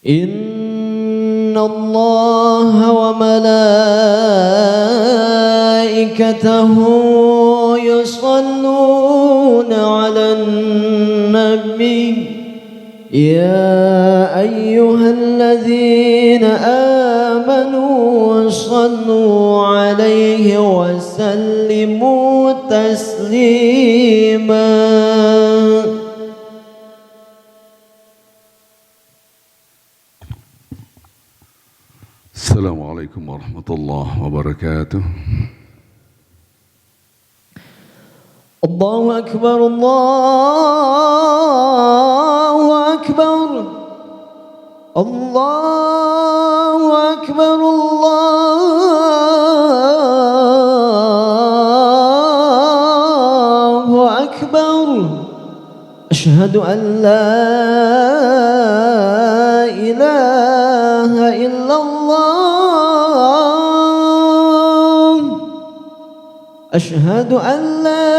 إن الله وملائكته يصلون على النبي يا أيها الذين آمنوا صلوا عليه وسلموا تسليما. السلام عليكم ورحمة الله وبركاته. الله أكبر الله أكبر الله أكبر الله أكبر. أشهد أن لا إله إلا الله. أشهد أن لا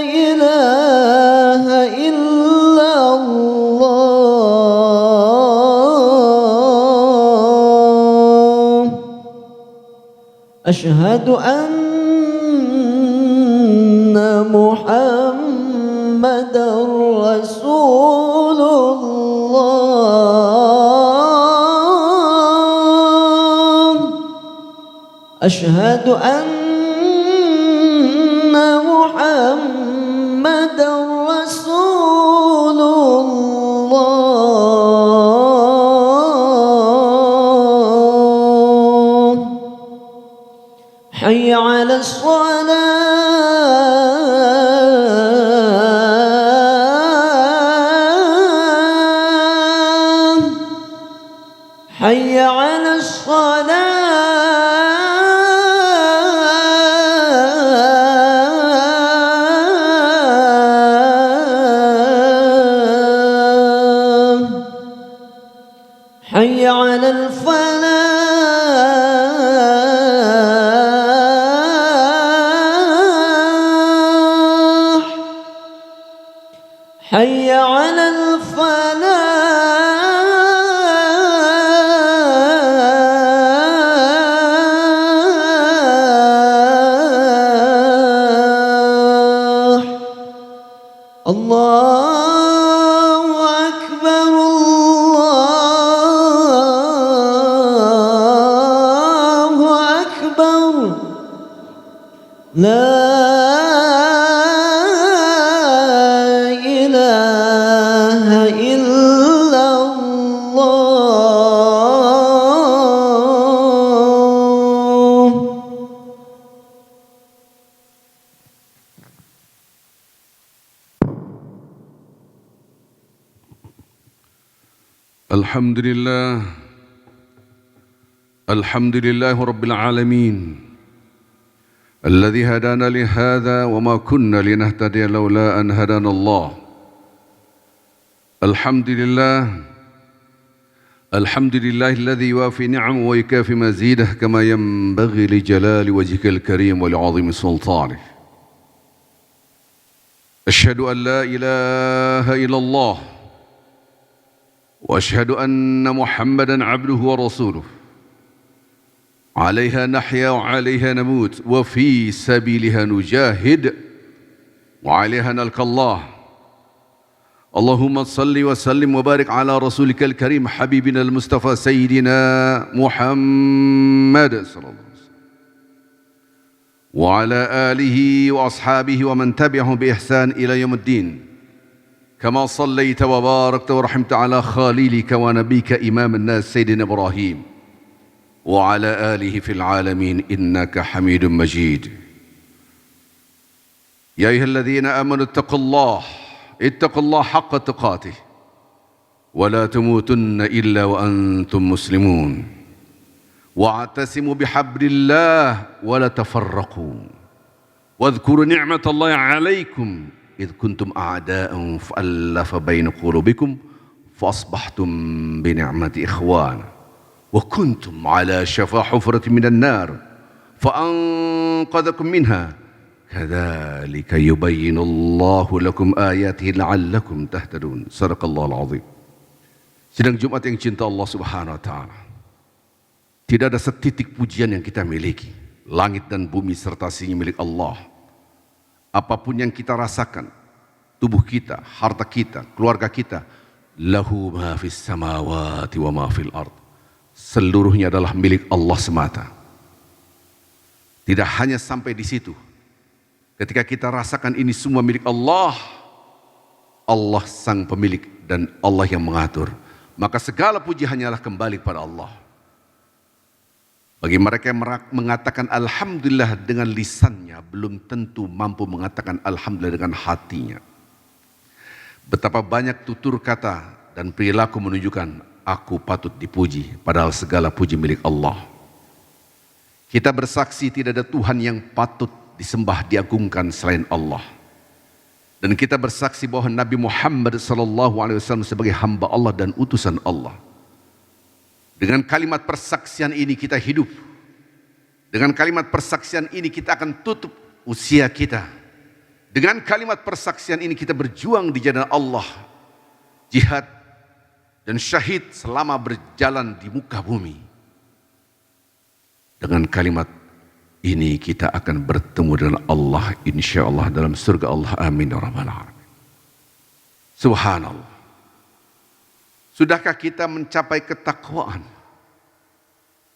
إله إلا الله. أشهد أن محمدًا رسول الله. أشهد أن محمدًا رسول الله. حي على الصلاة. حي على الصلاة. حي على الفلاح. حي على الفلاح. الله أكبر الله أكبر. لا إله إلا الله. الحمد لله رب العالمين الذي هدانا لهذا وما كنا لنهتدي لولا أن هدانا الله. الحمد لله الذي يوافي نعمه ويكافي مزيده كما ينبغي لجلال وجهك الكريم ولعظيم سلطانه. أشهد أن لا إله إلا الله وأشهد أن محمدًا عبده ورسوله. عليها نحيا وعليها نموت وفي سبيلها نجاهد وعليها نلقى الله. اللهم صل وسلم وبارك على رسولك الكريم حبيبنا المصطفى سيدنا محمد صلى الله عليه وسلم وعلى آله وأصحابه ومن تبعهم بإحسان إلى يوم الدين. كما صليت وباركت ورحمت على خليلك ونبيك إمام الناس سيدنا إبراهيم وعلى آله في العالمين إنك حميد مجيد. يا أيها الذين آمنوا اتقوا الله حق تقاته ولا تموتن إلا وأنتم مسلمون. واعتصموا بحبل الله ولا تفرقوا واذكروا نعمة الله عليكم إذ كنتم أعداء فألف بين قلوبكم فأصبحتم بنعمة إخوانا وكنتم على شفا حفرة من النار فأنقذكم منها كذلك يبين الله لكم آياته لعلكم تهتدون. صدق الله العظيم. Sidang Jumat yang cinta Allah Subhanahu wa taala. Tidak ada setitik pujian yang kita miliki. Langit dan bumi serta isinya milik Allah. Apapun yang kita rasakan, tubuh kita, harta kita, keluarga kita, lahu ma fis samawati wa ma fil ard. Seluruhnya adalah milik Allah semata. Tidak hanya sampai di situ. Ketika kita rasakan ini semua milik Allah, Allah sang pemilik dan Allah yang mengatur, maka segala puji hanyalah kembali pada Allah. Bagi mereka yang mengatakan alhamdulillah dengan lisannya, belum tentu mampu mengatakan alhamdulillah dengan hatinya. Betapa banyak tutur kata dan perilaku menunjukkan aku patut dipuji, padahal segala puji milik Allah. Kita bersaksi tidak ada Tuhan yang patut disembah diagungkan selain Allah. Dan kita bersaksi bahwa Nabi Muhammad SAW sebagai hamba Allah dan utusan Allah. Dengan kalimat persaksian ini kita hidup. Dengan kalimat persaksian ini kita akan tutup usia kita. Dengan kalimat persaksian ini kita berjuang di jalan Allah. Jihad dan syahid selama berjalan di muka bumi. Dengan kalimat ini kita akan bertemu dengan Allah insya Allah dalam surga Allah. Amin ya rabbal alamin. Subhanallah. Sudahkah kita mencapai ketakwaan?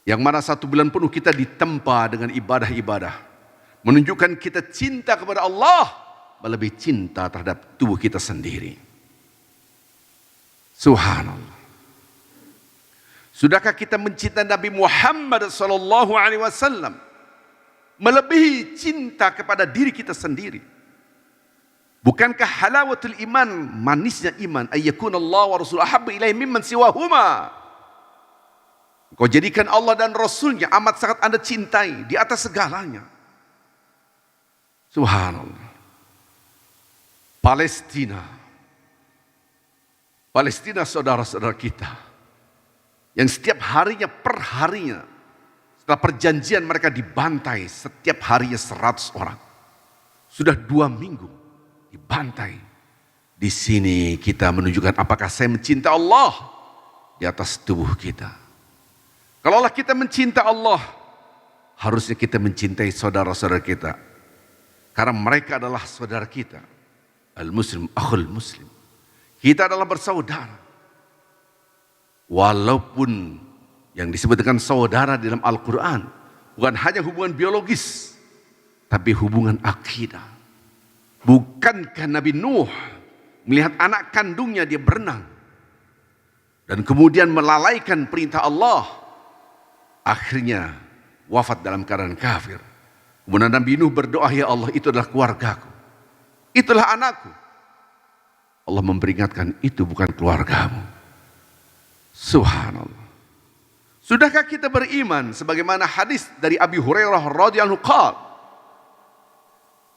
Yang mana 1 bulan penuh kita ditempa dengan ibadah-ibadah. Menunjukkan kita cinta kepada Allah, melebihi cinta terhadap tubuh kita sendiri. Subhanallah. Sudahkah kita mencintai Nabi Muhammad SAW melebihi cinta kepada diri kita sendiri? Bukankah halawatul iman, manisnya iman, ayyakun Allah wa Rasul ahabba ilaihi mimman siwahuma. Kau jadikan Allah dan Rasulnya amat sangat Anda cintai di atas segalanya. Subhanallah. Palestina saudara-saudara kita, yang setiap harinya per harinya, setelah perjanjian mereka dibantai setiap harinya 100 orang. Sudah 2 minggu dibantai. Di sini kita menunjukkan apakah saya mencinta Allah di atas tubuh kita. Kalaulah kita mencinta Allah, harusnya kita mencintai saudara-saudara kita. Karena mereka adalah saudara kita. Al-Muslim, akhul Muslim. Kita adalah bersaudara. Walaupun yang disebut dengan saudara di dalam Al-Quran bukan hanya hubungan biologis, tapi hubungan akidah. Bukankah Nabi Nuh melihat anak kandungnya dia berenang dan kemudian melalaikan perintah Allah, akhirnya wafat dalam keadaan kafir. Kemudian Nabi Nuh berdoa, ya Allah, itu adalah keluargaku, itulah anakku. Allah memperingatkan, itu bukan keluargamu. Subhanallah. Sudahkah kita beriman sebagaimana hadis dari Abi Hurairah radhiyallahu anhu?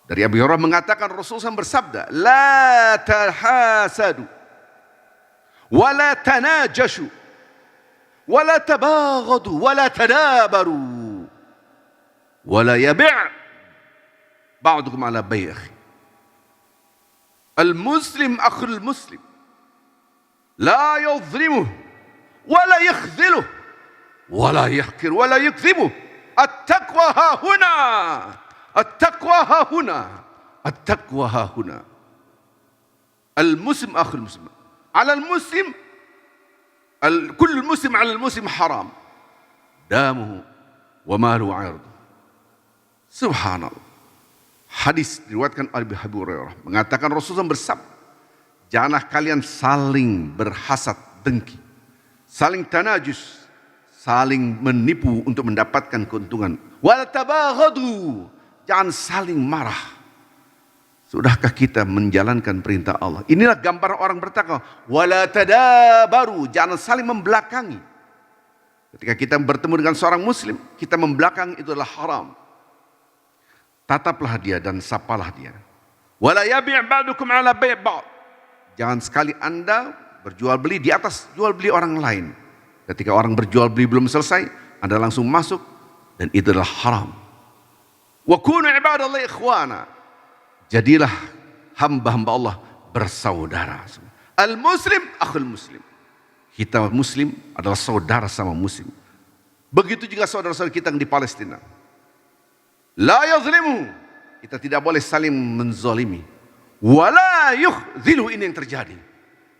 Dari Abi Hurairah mengatakan Rasulullah bersabda, la tahasadu wa la tanajashu wa la tabaghadu wa la tadabaru wa la yabi' ba'dukum ala bay' akhi. Al-muslim akhul muslim la yadhlimuhu wa la yakhziluhu wa la yahkir wa la yakdhibuhu. At-taqwa ha huna. At-taqwa ha huna. At-taqwa ha huna. Al-muslim akhul muslim. Ala al-muslim, kullu muslim ala al-muslim haram. Damuhu wa maluhu 'irduhu. Subhanallah. Hadis diriwayatkan oleh Abu Hurairah mengatakan Rasulullah bersabda, janganlah kalian saling berhasad dengki, saling tanajus, saling menipu untuk mendapatkan keuntungan. Wal tabaghadu, jangan saling marah. Sudahkah kita menjalankan perintah Allah? Inilah gambaran orang bertakwa. Wala tadabaru, jangan saling membelakangi. Ketika kita bertemu dengan seorang muslim, kita membelakangi itu adalah haram. Tataplah dia dan sapalah dia. Wala yabi' ba'dukum ala bay' ba'd. Jangan sekali Anda berjual beli di atas jual beli orang lain. Ketika orang berjual beli belum selesai, Anda langsung masuk, dan itu adalah haram. Wa kunu ibadallahi ikhwana. Jadilah hamba-hamba Allah bersaudara. Al-muslim akhul muslim. Kita muslim adalah saudara sama muslim. Begitu juga saudara-saudara kita yang di Palestina. La yazlimu. Kita tidak boleh saling menzalimi. Wala yukhzilu, ini yang terjadi.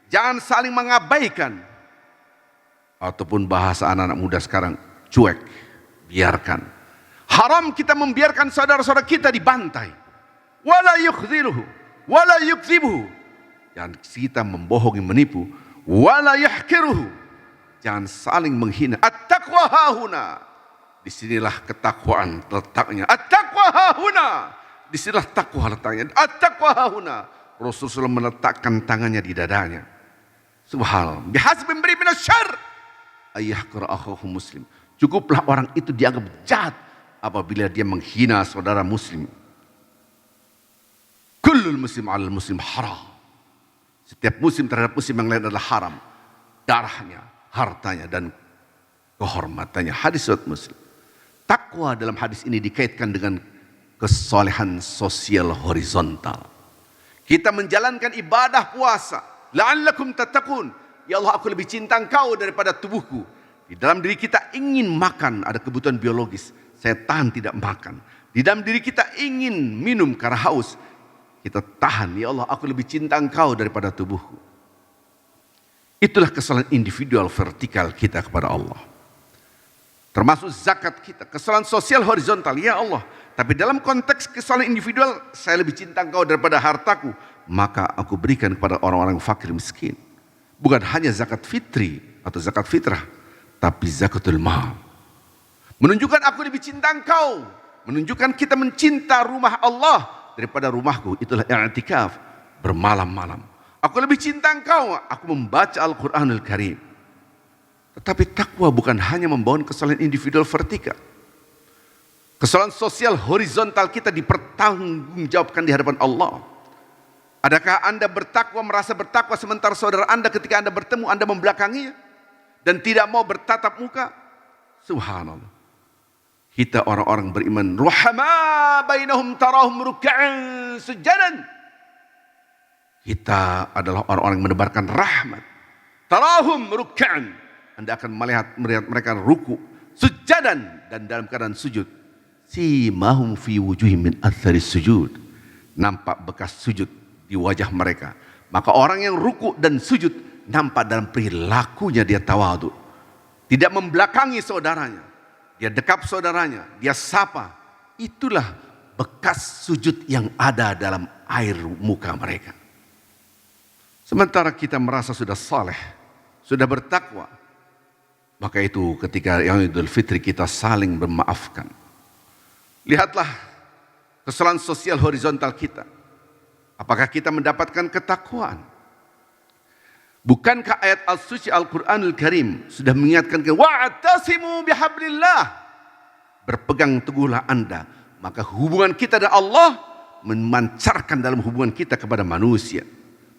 Jangan saling mengabaikan. Ataupun bahasa anak-anak muda sekarang, cuek, biarkan. Haram kita membiarkan saudara-saudara kita dibantai. Wala yukhziluhu, wala yukzibuhu. Jangan kita membohongi, menipu. Wala yahkiruhu. Jangan saling menghina. At-taqwa hahuna. Disinilah ketakwaan letaknya. At-taqwa hahuna. Disinilah takwa letaknya. At-taqwa hahuna. Rasulullah meletakkan tangannya di dadanya. Subhanallah. Bihasbi imri minasyarr ayyahqira akhahu muslim. Cukuplah orang itu dianggap jahat apabila dia menghina saudara muslim. Kullul muslim 'alal muslim haram. Setiap muslim terhadap muslim yang lain adalah haram. Darahnya, hartanya, dan kehormatannya. Hadis riwayat Muslim. Takwa dalam hadis ini dikaitkan dengan kesolehan sosial horizontal. Kita menjalankan ibadah puasa. La'allakum tattaqun. Ya Allah, aku lebih cinta engkau daripada tubuhku. Di dalam diri kita ingin makan, ada kebutuhan biologis. Saya tahan tidak makan. Di dalam diri kita ingin minum karena haus. Kita tahan, ya Allah, aku lebih cinta engkau daripada tubuhku. Itulah kesalahan individual vertikal kita kepada Allah. Termasuk zakat kita, kesalahan sosial horizontal, ya Allah. Tapi dalam konteks kesalahan individual, saya lebih cinta engkau daripada hartaku. Maka aku berikan kepada orang-orang fakir miskin. Bukan hanya zakat fitri atau zakat fitrah, tapi zakatul mal. Menunjukkan aku lebih cinta engkau. Menunjukkan kita mencinta rumah Allah daripada rumahku. Itulah i'tikaf, bermalam-malam. Aku lebih cinta engkau, aku membaca Al-Quranul Karim. Tetapi takwa bukan hanya membangun kesalahan individual vertikal. Kesalahan sosial horizontal kita dipertanggungjawabkan di hadapan Allah. Adakah Anda bertakwa, merasa bertakwa sementara saudara Anda ketika Anda bertemu, Anda membelakanginya dan tidak mau bertatap muka? Subhanallah. Kita orang-orang beriman, ruhama bainahum tarahum ruk'an sujadan. Kita adalah orang-orang yang menebarkan rahmat. Tarahum ruk'an. Anda akan melihat mereka ruku, sujadan, dan dalam keadaan sujud. Simahum fi wujuhim min athari sujud. Nampak bekas sujud di wajah mereka. Maka orang yang ruku dan sujud nampak dalam perilakunya dia tawadhu. Tidak membelakangi saudaranya. Dia dekap saudaranya, dia sapa. Itulah bekas sujud yang ada dalam air muka mereka. Sementara kita merasa sudah saleh, sudah bertakwa. Maka itu ketika yang Idul Fitri kita saling bermaafkan. Lihatlah kesalahan sosial horizontal kita. Apakah kita mendapatkan ketakwaan? Bukankah ayat al-suci Al-Quranul Karim sudah mengingatkan kita, wa'tasimu bihablillah. Berpegang teguhlah Anda. Maka hubungan kita dan Allah memancarkan dalam hubungan kita kepada manusia.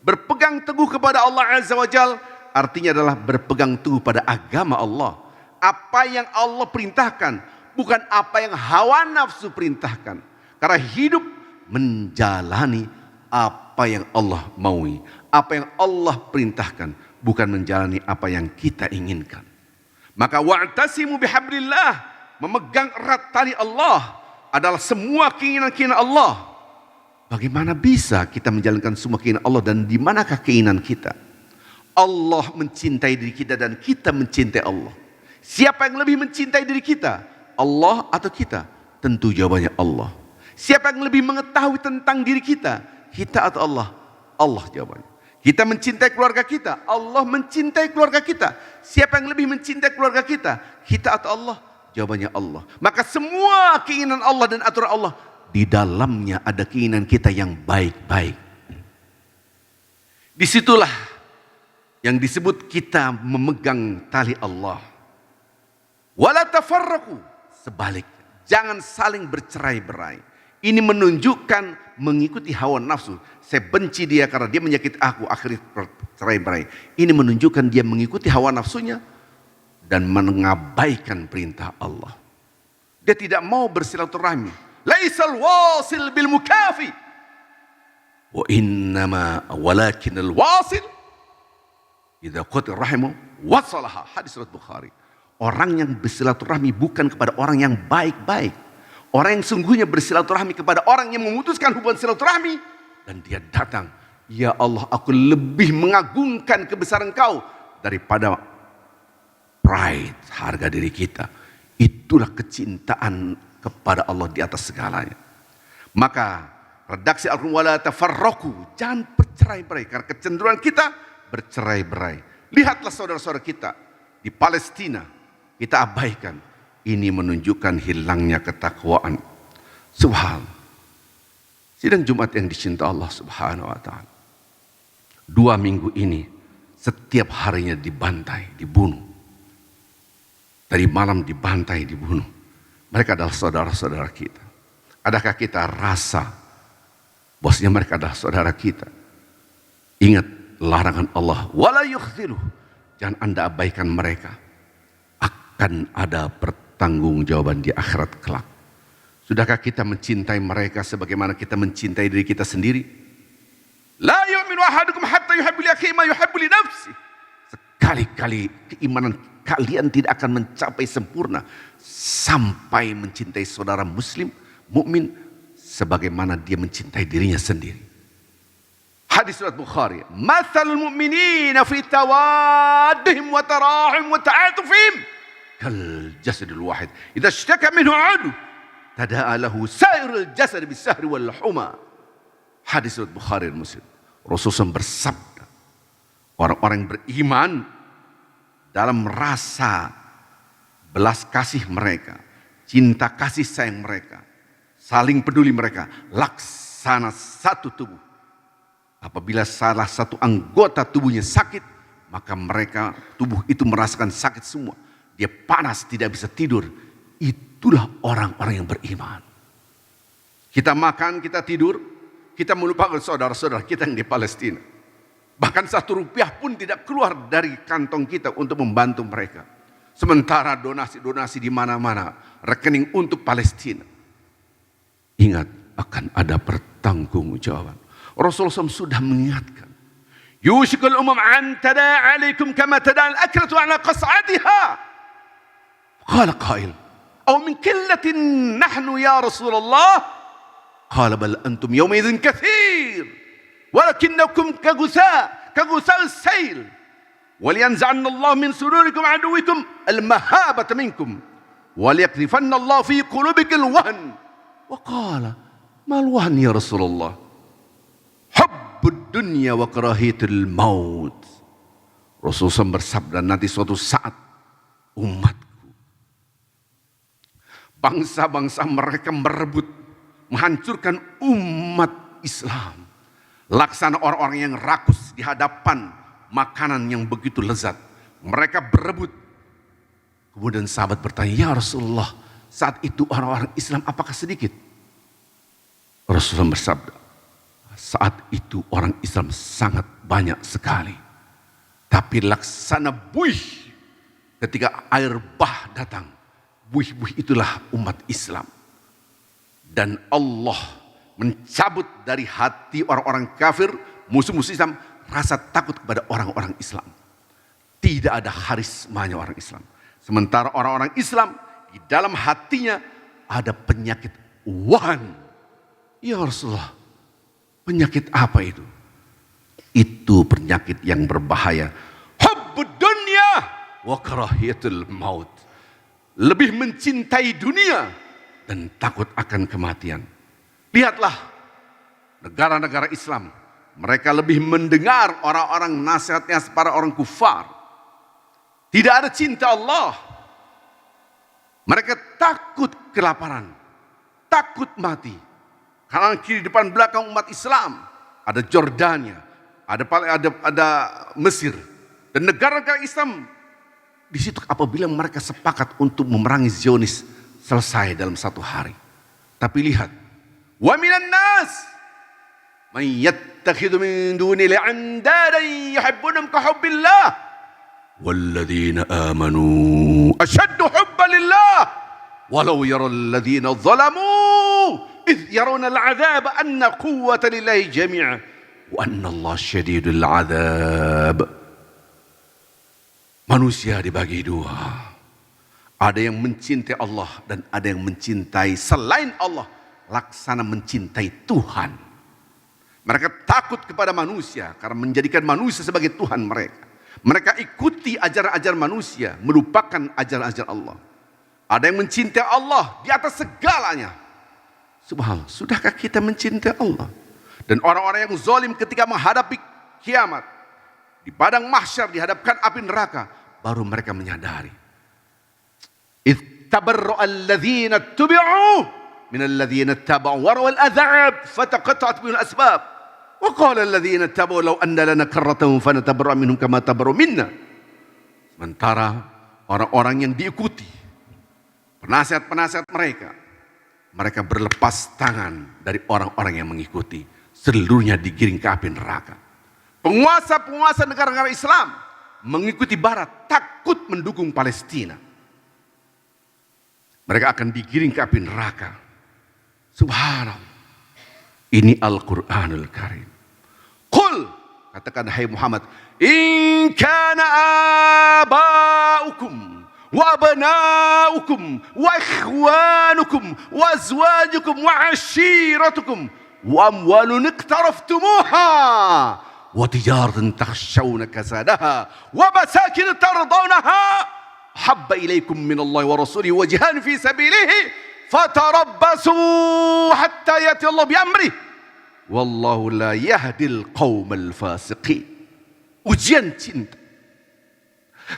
Berpegang teguh kepada Allah Azza wa Jal artinya adalah berpegang teguh pada agama Allah. Apa yang Allah perintahkan, bukan apa yang hawa nafsu perintahkan. Karena hidup menjalani apa yang Allah maui. Apa yang Allah perintahkan, bukan menjalani apa yang kita inginkan. Maka wa'tasimu bihablillah, memegang erat tali Allah adalah semua keinginan-keinginan Allah. Bagaimana bisa kita menjalankan semua keinginan Allah dan di manakah keinginan kita? Allah mencintai diri kita dan kita mencintai Allah. Siapa yang lebih mencintai diri kita? Allah atau kita? Tentu jawabannya Allah. Siapa yang lebih mengetahui tentang diri kita? Kita atau Allah? Allah jawabannya. Kita mencintai keluarga kita, Allah mencintai keluarga kita. Siapa yang lebih mencintai keluarga kita? Kita atau Allah? Jawabannya Allah. Maka semua keinginan Allah dan aturan Allah, di dalamnya ada keinginan kita yang baik-baik. Disitulah yang disebut kita memegang tali Allah. Wala tafarraqu, sebaliknya, jangan saling bercerai-berai. Ini menunjukkan mengikuti hawa nafsu. Saya benci dia karena dia menyakiti aku, akhirnya bercerai-berai. Ini menunjukkan dia mengikuti hawa nafsunya dan mengabaikan perintah Allah. Dia tidak mau bersilaturahmi. Laisal wasil bil mukafi. Wa innama walakinal wasil idza qati rahimu wasalaha. Hadis riwayat Bukhari. Orang yang bersilaturahmi bukan kepada orang yang baik-baik. Orang yang sungguhnya bersilaturahmi kepada orang yang memutuskan hubungan silaturahmi. Dan dia datang, ya Allah, aku lebih mengagungkan kebesaran Kau daripada pride, harga diri kita. Itulah kecintaan kepada Allah di atas segalanya. Maka redaksi Al-Quran, wala tafarraqu, jangan bercerai-berai, karena kecenderungan kita bercerai-berai. Lihatlah saudara-saudara kita di Palestina, kita abaikan. Ini menunjukkan hilangnya ketakwaan. Subhanallah. Sidang Jumat yang dicinta Allah Subhanahu wa ta'ala. 2 minggu ini setiap harinya dibantai, dibunuh. Dari malam dibantai, dibunuh. Mereka adalah saudara-saudara kita. Adakah kita rasa bahwasanya mereka adalah saudara kita? Ingat larangan Allah, wala yukhziluh. Jangan Anda abaikan mereka. Akan ada pertanggungjawaban di akhirat kelak. Sudahkah kita mencintai mereka sebagaimana kita mencintai diri kita sendiri? La yu'minu ahadukum hatta yuhibbu li akhihi ma yuhibbu li nafsihi. Sekali-kali keimanan kalian tidak akan mencapai sempurna sampai mencintai saudara muslim, mukmin sebagaimana dia mencintai dirinya sendiri. Hadis riwayat Bukhari, "Matsalul mu'minina fi tawaddihim wa tarahum wa ta'atufihim kal jasadil wahid. Idza ishtaka minhu 'adu tada'a lahu sa'irul jasad bis-sahri wal huma." Hadis riwayat Bukhari dan Muslim. Rasulullah bersabda, orang-orang yang beriman dalam rasa belas kasih mereka, cinta kasih sayang mereka, saling peduli mereka, laksana satu tubuh. Apabila salah satu anggota tubuhnya sakit, maka mereka tubuh itu merasakan sakit semua. Dia panas, tidak bisa tidur. Itulah orang-orang yang beriman. Kita makan, kita tidur, kita melupakan saudara-saudara kita yang di Palestina. Bahkan 1 rupiah pun tidak keluar dari kantong kita untuk membantu mereka. Sementara donasi-donasi di mana-mana, rekening untuk Palestina. Ingat, akan ada pertanggungjawaban. Rasulullah SAW sudah mengingatkan. Yushikul umam an tada' alaikum kama tada' al-akratu ala qas'atiha. Qala qail, aw min killatin nahnu ya Rasulullah? Qala bal antum yawma idzin kathir. Walakinnakum kaghusa as-sayl. Waliyanza'anna Allah min sururikum aduwikum al-mahabata minkum. Waliyaqdhifanna Allah fi qulubikum al-wahn. Wa qala, mal wahn ya Rasulullah? Hubbud dunya wa karahiyatul maut. Rasulullah bersabda, nanti suatu saat umatku, bangsa-bangsa mereka merebut, menghancurkan umat Islam. Laksana orang-orang yang rakus di hadapan makanan yang begitu lezat. Mereka berebut. Kemudian sahabat bertanya, ya Rasulullah, saat itu orang-orang Islam apakah sedikit? Rasulullah bersabda, saat itu orang Islam sangat banyak sekali. Tapi laksana buih ketika air bah datang. Buih-buih itulah umat Islam. Dan Allah mencabut dari hati orang-orang kafir, musuh-musuh Islam, rasa takut kepada orang-orang Islam. Tidak ada harismanya orang Islam. Sementara orang-orang Islam, di dalam hatinya ada penyakit wahan. Ya Rasulullah, penyakit apa itu? Itu penyakit yang berbahaya. Hubbud dunya wa karahiyatul maut. Lebih mencintai dunia dan takut akan kematian. Lihatlah negara-negara Islam. Mereka lebih mendengar orang-orang nasihatnya para orang kufar. Tidak ada cinta Allah. Mereka takut kelaparan. Takut mati. Kanan kiri depan belakang umat Islam. Ada Jordania. Ada Mesir. Dan negara-negara Islam. Di situ apabila mereka sepakat untuk memerangi Zionis. Selesai dalam 1 hari. Tapi lihat. Wa minan nas. Man yattakhidhu min dunihi andadan yuhibbunahum ka hubbillah. Walladzina amanu ashaddu hubban lillah. Walau yara alladzina zalamu idh yarawna al-'adzab anna quwwata lillahi jami'an wa anna Allah syadidul 'adzab. Manusia dibagi dua. Ada yang mencintai Allah dan ada yang mencintai selain Allah. Laksana mencintai Tuhan. Mereka takut kepada manusia karena menjadikan manusia sebagai Tuhan mereka. Mereka ikuti ajaran-ajaran manusia, melupakan ajaran-ajaran Allah. Ada yang mencintai Allah di atas segalanya. Subhanallah, sudahkah kita mencintai Allah? Dan orang-orang yang zalim ketika menghadapi kiamat, di padang mahsyar dihadapkan api neraka, baru mereka menyadari. Ittabarra'a alladhina tubi'u min alladhina taba'u wa rawal adhab fataqatta'at bihim al-asbab. Wa qala alladhina taba'u law anna lana karratan fanatabarra' minhum kama tabarra'u minna. Sementara orang-orang yang diikuti, penasihat-penasihat mereka berlepas tangan dari orang-orang yang mengikuti. Seluruhnya digiring ke api neraka. Penguasa-penguasa negara-negara Islam mengikuti Barat, takut mendukung Palestina. Mereka akan digiring ke api neraka. Subhanallah. Ini Al-Quranul Karim. Qul, katakan hai Muhammad, in kana aba'ukum wa abna'ukum wa ikhwanukum wa azwajukum wa ashiratukum wa amwalun iqtaraftumuha wa tijaratan takhshawna kasadaha wa masakin tardawnaha habba ilaikum minallahi wa rasulihi wa jihadin fi sabilihi fatarabbasu hatta yati Allah bi amrih wallahu la yahdil qaumal fasiqin. Ujian cinta.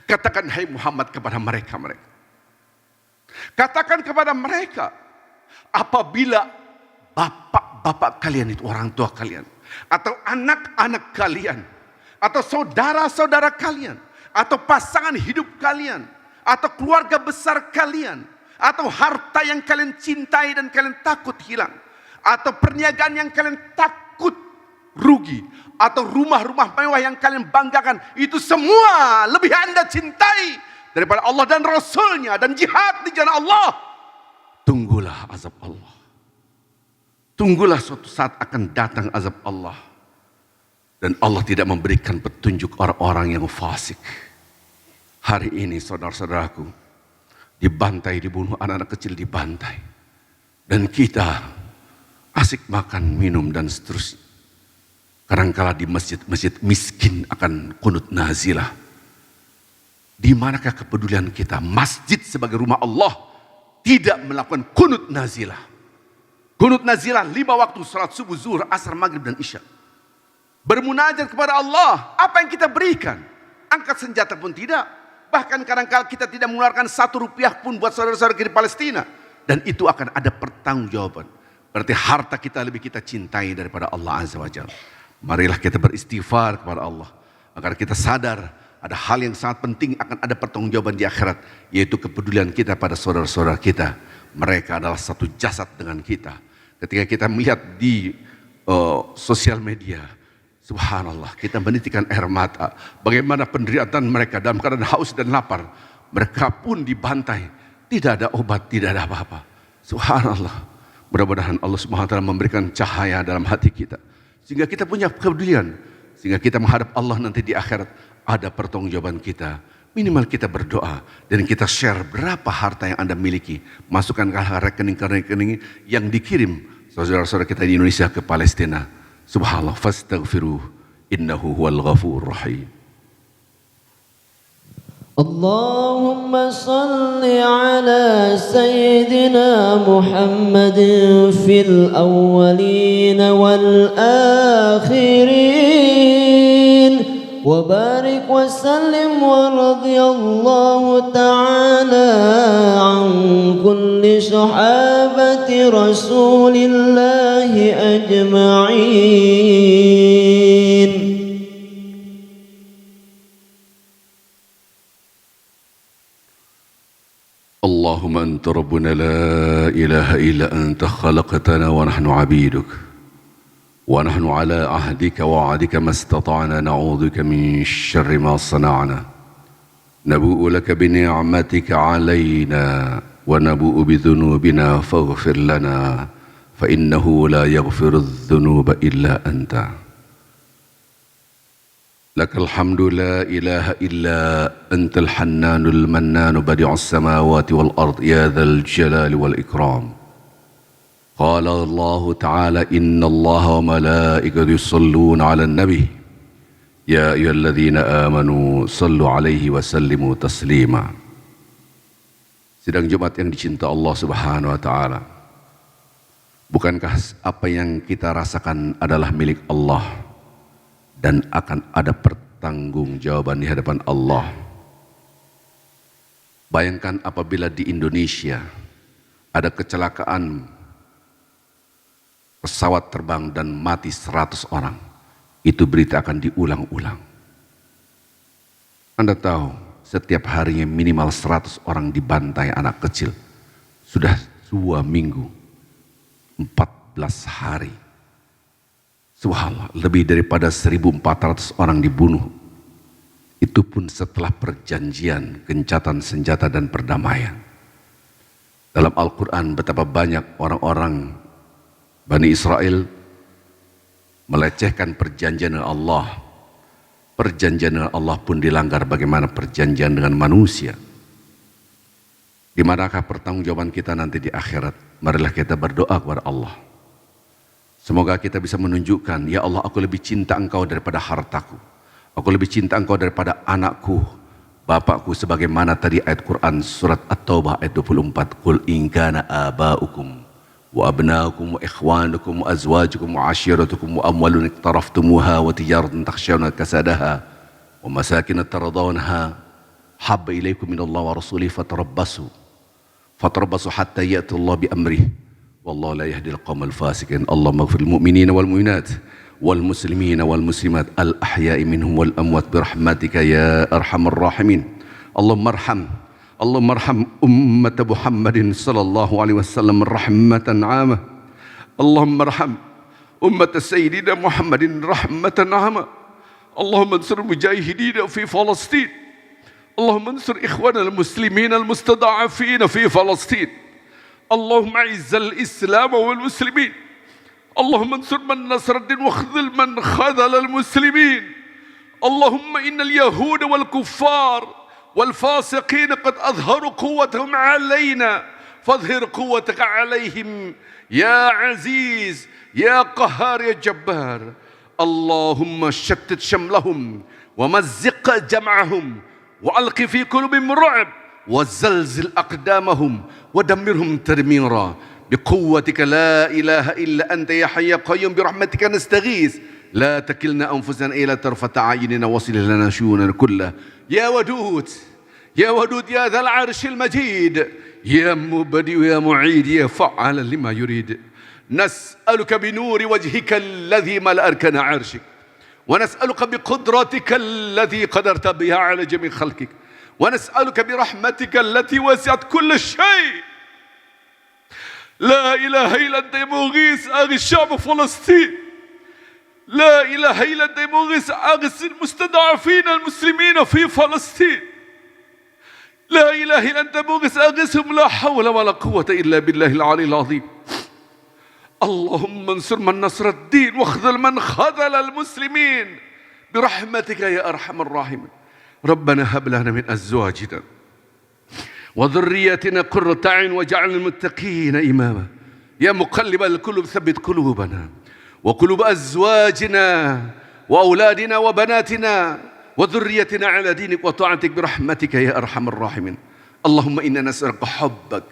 Katakan hai Muhammad kepada mereka. Katakan kepada mereka, apabila bapak-bapak kalian itu, orang tua kalian, atau anak-anak kalian, atau saudara-saudara kalian, atau pasangan hidup kalian, atau keluarga besar kalian, atau harta yang kalian cintai dan kalian takut hilang, atau perniagaan yang kalian takut rugi, atau rumah-rumah mewah yang kalian banggakan, itu semua lebih Anda cintai daripada Allah dan Rasulnya dan jihad di jalan Allah. Tunggulah azab Allah. Tunggulah suatu saat akan datang azab Allah. Dan Allah tidak memberikan petunjuk orang-orang yang fasik. Hari ini saudara-saudaraku, dibantai, dibunuh, anak-anak kecil dibantai. Dan kita asik makan, minum, dan seterusnya. Kadangkala di masjid-masjid miskin akan kunut nazilah. Di manakah kepedulian kita? Masjid sebagai rumah Allah tidak melakukan kunut nazilah. Kunut nazilah 5 waktu, salat subuh, zuhur, asar, maghrib, dan isya. Bermunajat kepada Allah, apa yang kita berikan? Angkat senjata pun tidak. Bahkan kadang-kala kita tidak mengeluarkan 1 rupiah pun buat saudara-saudara kita di Palestina. Dan itu akan ada pertanggungjawaban. Berarti harta kita lebih kita cintai daripada Allah Azza wa Jalla. Marilah kita beristighfar kepada Allah. Agar kita sadar ada hal yang sangat penting, akan ada pertanggungjawaban di akhirat. Yaitu kepedulian kita pada saudara-saudara kita. Mereka adalah satu jasad dengan kita. Ketika kita melihat di sosial media, subhanallah, kita menitikan air mata. Bagaimana penderitaan mereka dalam keadaan haus dan lapar. Mereka pun dibantai. Tidak ada obat, tidak ada apa-apa. Subhanallah. Mudah-mudahan Allah Subhanahu wa taala memberikan cahaya dalam hati kita. Sehingga kita punya kepedulian. Sehingga kita menghadap Allah nanti di akhirat. Ada pertanggungjawaban kita. Minimal kita berdoa. Dan kita share berapa harta yang Anda miliki. Masukkan ke rekening-rekening yang dikirim saudara-saudara kita di Indonesia ke Palestina. Subhanallah. Fastaghfiruh. Innahu huwal ghafur rahim. اللهم صل على سيدنا محمد في الأولين والآخرين وبارك وسلم ورضي الله تعالى عن كل صحابة رسول الله أجمعين. اللهم أنت ربنا لا إله إلا أنت خلقتنا ونحن عبيدك ونحن على عهدك ووعدك ما استطعنا نعوذ بك من شر ما صنعنا نبوء لك بنعمتك علينا ونبوء بذنوبنا فاغفر لنا فإنه لا يغفر الذنوب إلا أنت Lakal hamdu la ilaha illa antal hannanul mannanu badi'us samawati wal ard ya dzal jalali wal ikram. Qala Allah Ta'ala inna Allah wa malaikatahu yusalluna 'alan nabi ya ayyuhalladzina amanu sallu 'alaihi wa sallimu taslima. Sidang Jumat yang dicinta Allah Subhanahu wa taala. Bukankah apa yang kita rasakan adalah milik Allah dan akan ada pertanggungjawaban di hadapan Allah? Bayangkan apabila di Indonesia ada kecelakaan pesawat terbang dan mati 100 orang. Itu berita akan diulang-ulang. Anda tahu setiap harinya minimal 100 orang dibantai anak kecil. Sudah 2 minggu, 14 hari. Subhanallah, lebih daripada 1.400 orang dibunuh. Itu pun setelah perjanjian, gencatan senjata dan perdamaian. Dalam Al-Quran betapa banyak orang-orang Bani Israel melecehkan perjanjian dengan Allah. Perjanjian dengan Allah pun dilanggar, bagaimana perjanjian dengan manusia. Di manakah pertanggungjawaban kita nanti di akhirat? Marilah kita berdoa kepada Allah. Semoga kita bisa menunjukkan, ya Allah, aku lebih cinta Engkau daripada hartaku. Aku lebih cinta Engkau daripada anakku, bapakku, sebagaimana tadi ayat Quran surat At-Taubah ayat 24. Qul in kana aba'ukum wa abna'ukum wa ikhwanukum wa azwajukum wa ashiratukum wa amwalun iqtaraftumuha wa tijaratan takhshawna kasadaha wa masakin tardawnaha habba ilaykum minallahi wa rasulihi fatarabbasu hatta ya'ti Allah bi amrihi wallahu la yahdil qaumal fasiqin. Allahumma ighfir lil mu'minina wal mu'minat wal muslimina wal muslimat al ahya'i minhum wal amwat bi rahmatika ya arhamar rahimin. Allahumma arham ummat Muhammadin sallallahu alaihi wasallam rahmatan 'amah. Allahumma arham ummat sayyidina Muhammadin rahmatan 'amah. Allahumma ansur mujahidin fi Palestin. Allahumma ansur ikhwana al-muslimin al-mustada'afin fi Palestin. اللهم اعز الاسلام والمسلمين. اللهم انصر من نصر الدين واخذل من خذل المسلمين. اللهم ان اليهود والكفار والفاسقين قد اظهروا قوتهم علينا فاظهر قوتك عليهم يا عزيز يا قهار يا جبار. اللهم شتت شملهم ومزق جمعهم والق في قلوبهم الرعب وزلزل أقدامهم ودمرهم تدميرا بقوتك لا إله إلا أنت يا حي يا قيوم برحمتك نستغيث لا تكلنا أنفسنا إلى طرفة أعيننا وصل لنا شؤوننا كلها يا ودود يا ودود يا ذا العرش المجيد يا مبدئ يا معيد يا فعال لما يريد. نسألك بنور وجهك الذي ملأ أركان عرشك ونسألك بقدرتك الذي قدرت بها على جميع خلقك ونسألك برحمتك التي وسعت كل شيء. لا إله إلا أنت يا مغيث أغث شعب فلسطين. لا إله إلا أنت يا مغيث أغث المستضعفين المسلمين في فلسطين. لا إله إلا أنت مغيث أغثهم لا حول ولا قوة إلا بالله العلي العظيم. اللهم انصر من نصر الدين واخذل من خذل المسلمين برحمتك يا أرحم الراحمين. ربنا هب لنا من أزواجنا وذريتنا قرة أعين واجعلنا للمتقين إماما. يا مقلب القلوب ثبت قلوبنا وقلوب أزواجنا وأولادنا وبناتنا وذريتنا على دينك وطاعتك برحمتك يا أرحم الراحمين. اللهم إنا نسألك حبك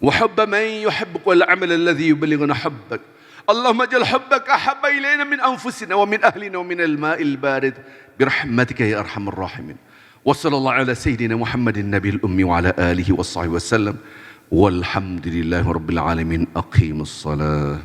وحب من يحبك والعمل الذي يبلغنا حبك. اللهم اجعل حبك أحب إلينا من أنفسنا ومن أهلنا ومن الماء البارد برحمتك يا أرحم الراحمين. وصلى الله على سيدنا محمد النبي الأمي وعلى آله وصحبه وسلم والحمد لله رب العالمين. أقيم الصلاة.